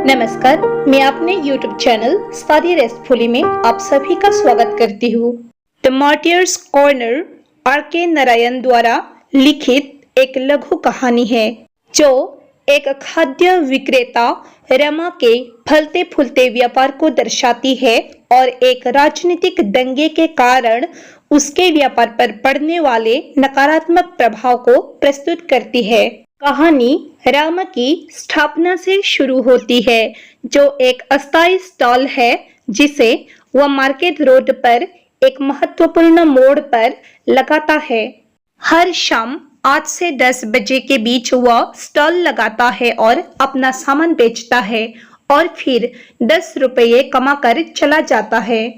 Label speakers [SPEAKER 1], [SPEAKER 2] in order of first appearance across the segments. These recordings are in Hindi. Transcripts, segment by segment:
[SPEAKER 1] नमस्कार, मैं अपने YouTube चैनल स्वाति रेस्टफुली में आप सभी का स्वागत करती हूँ। The martyrs corner RK. Narayan द्वारा लिखित एक लघु कहानी है जो एक खाद्य विक्रेता रमा के फलते फूलते व्यापार को दर्शाती है और एक राजनीतिक दंगे के कारण उसके व्यापार पर पड़ने वाले नकारात्मक प्रभाव को प्रस्तुत करती है। कहानी रामा की स्थापना से शुरू होती है, जो एक अस्थायी स्टॉल है जिसे वह मार्केट रोड पर एक महत्वपूर्ण मोड़ पर लगाता है। हर शाम 8 से 10 बजे के बीच वह स्टॉल लगाता है और अपना सामान बेचता है और फिर 10 रुपये कमाकर चला जाता है।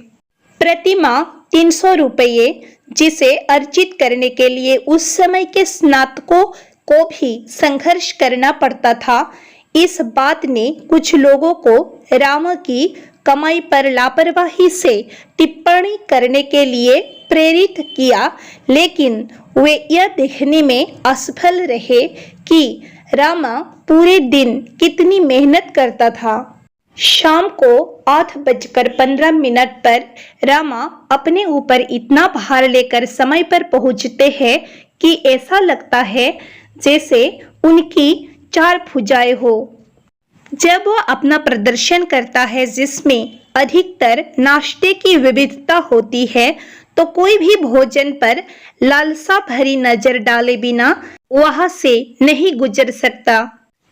[SPEAKER 1] प्रति माह 300 रुपये, जिसे अर्जित करने के लिए उस समय के स्नातकों को भी संघर्ष करना पड़ता था। इस बात ने कुछ लोगों को रामा की कमाई पर लापरवाही से टिप्पणी करने के लिए प्रेरित किया, लेकिन वे यह देखने में असफल रहे कि रामा पूरे दिन कितनी मेहनत करता था। शाम को 8:15 पर रामा अपने ऊपर इतना भार लेकर समय पर पहुंचते हैं कि ऐसा लगता है जैसे उनकी 4 भुजाएं हो। जब वह अपना प्रदर्शन करता है जिसमें अधिकतर नाश्ते की विविधता होती है, तो कोई भी भोजन पर लालसा भरी नजर डाले बिना वहां से नहीं गुजर सकता।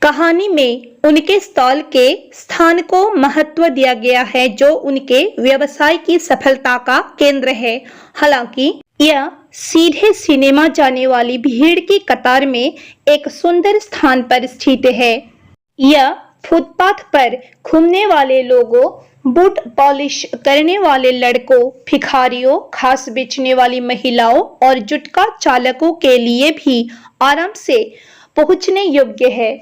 [SPEAKER 1] कहानी में उनके स्टॉल के स्थान को महत्व दिया गया है, जो उनके व्यवसाय की सफलता का केंद्र है। हालांकि यह सीधे सिनेमा जाने वाली भीड़ की कतार में एक सुंदर स्थान पर स्थित है। यह फुटपाथ पर घूमने वाले लोगों, बूट पॉलिश करने वाले लड़कों, भिखारियों, घास बेचने वाली महिलाओं और जुटका चालकों के लिए भी आराम से पहुंचने योग्य है।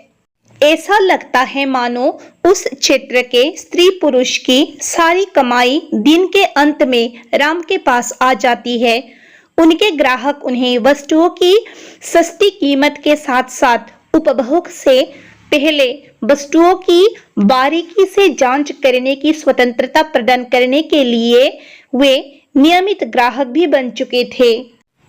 [SPEAKER 1] ऐसा लगता है मानो उस क्षेत्र के स्त्री पुरुष की सारी कमाई दिन के अंत में राम के पास आ जाती है। उनके ग्राहक उन्हें वस्तुओं की सस्ती कीमत के साथ साथ उपभोग से पहले वस्तुओं की बारीकी से जांच करने की स्वतंत्रता प्रदान करने के लिए वे नियमित ग्राहक भी बन चुके थे।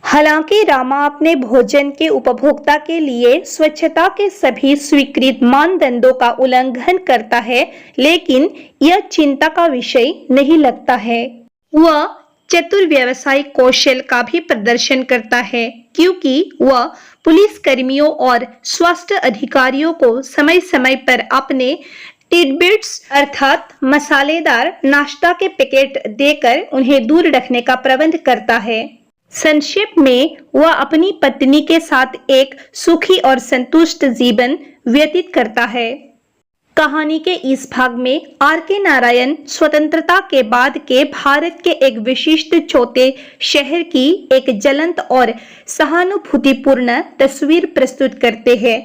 [SPEAKER 1] हालांकि रामा अपने भोजन के उपभोक्ता के लिए स्वच्छता के सभी स्वीकृत मानदंडों का उल्लंघन करता है, लेकिन यह चिंता का विषय नहीं लगता है। वह चतुर व्यवसायिक कौशल का भी प्रदर्शन करता है, क्योंकि वह पुलिस कर्मियों और स्वास्थ्य अधिकारियों को समय समय पर अपने टिडबिट्स अर्थात मसालेदार नाश्ता के पैकेट देकर उन्हें दूर रखने का प्रबंध करता है। संक्षेप में, वह अपनी पत्नी के साथ एक सुखी और संतुष्ट जीवन व्यतीत करता है। कहानी के इस भाग में आर.के. नारायण स्वतंत्रता के बाद के भारत के एक विशिष्ट छोटे शहर की एक ज्वलंत और सहानुभूतिपूर्ण तस्वीर प्रस्तुत करते हैं।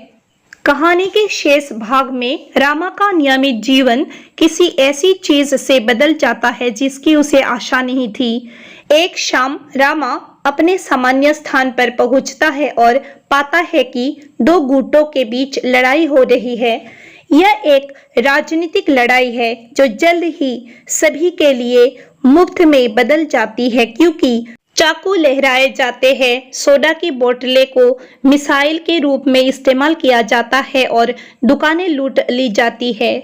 [SPEAKER 1] कहानी के शेष भाग में रामा का नियमित जीवन किसी ऐसी चीज से बदल जाता है जिसकी उसे आशा नहीं थी। एक शाम रामा अपने सामान्य स्थान पर पहुंचता है और पाता है कि 2 गुटों के बीच लड़ाई हो रही है। यह एक राजनीतिक लड़ाई है जो जल्द ही सभी के लिए मुफ्त में बदल जाती है, क्योंकि चाकू लहराए जाते हैं, सोडा की बोतलें को मिसाइल के रूप में इस्तेमाल किया जाता है और दुकानें लूट ली जाती है।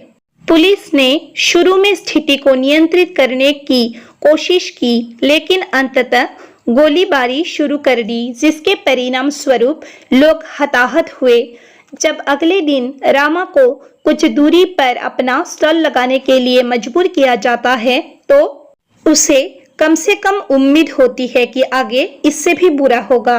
[SPEAKER 1] पुलिस ने शुरू में स्थिति को नियंत्रित करने की कोशिश की, लेकिन अंततः गोलीबारी शुरू कर दी, जिसके परिणाम स्वरूप लोग हताहत हुए। जब अगले दिन रामा को कुछ दूरी पर अपना स्टॉल लगाने के लिए मजबूर किया जाता है, तो उसे कम से कम उम्मीद होती है कि आगे इससे भी बुरा होगा।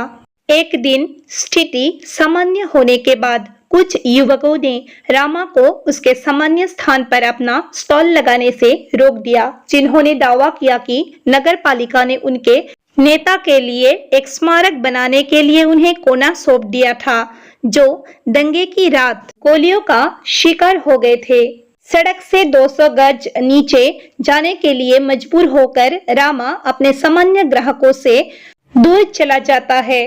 [SPEAKER 1] एक दिन स्थिति सामान्य होने के बाद कुछ युवकों ने रामा को उसके सामान्य स्थान पर अपना स्टॉल लगाने से रोक दिया, जिन्होंने दावा किया कि नगर पालिका ने उनके नेता के लिए एक स्मारक बनाने के लिए उन्हें कोना सौंप दिया था, जो दंगे की रात गोलियों का शिकार हो गए थे। सड़क से 200 गज नीचे जाने के लिए मजबूर होकर रामा अपने सामान्य ग्राहकों से दूर चला जाता है।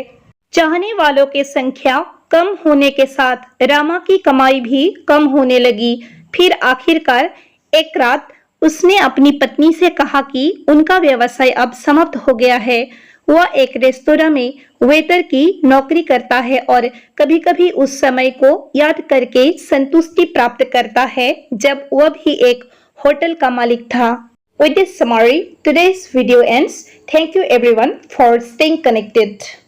[SPEAKER 1] चाहने वालों की संख्या कम होने के साथ रामा की कमाई भी कम होने लगी। फिर आखिरकार एक रात उसने अपनी पत्नी से कहा कि उनका व्यवसाय अब समाप्त हो गया है। वह एक रेस्तोरां में वेटर की नौकरी करता है और कभी-कभी उस समय को याद करके संतुष्टि प्राप्त करता है जब वह भी एक होटल का मालिक था। With this summary, today's video ends. Thank you everyone for staying connected.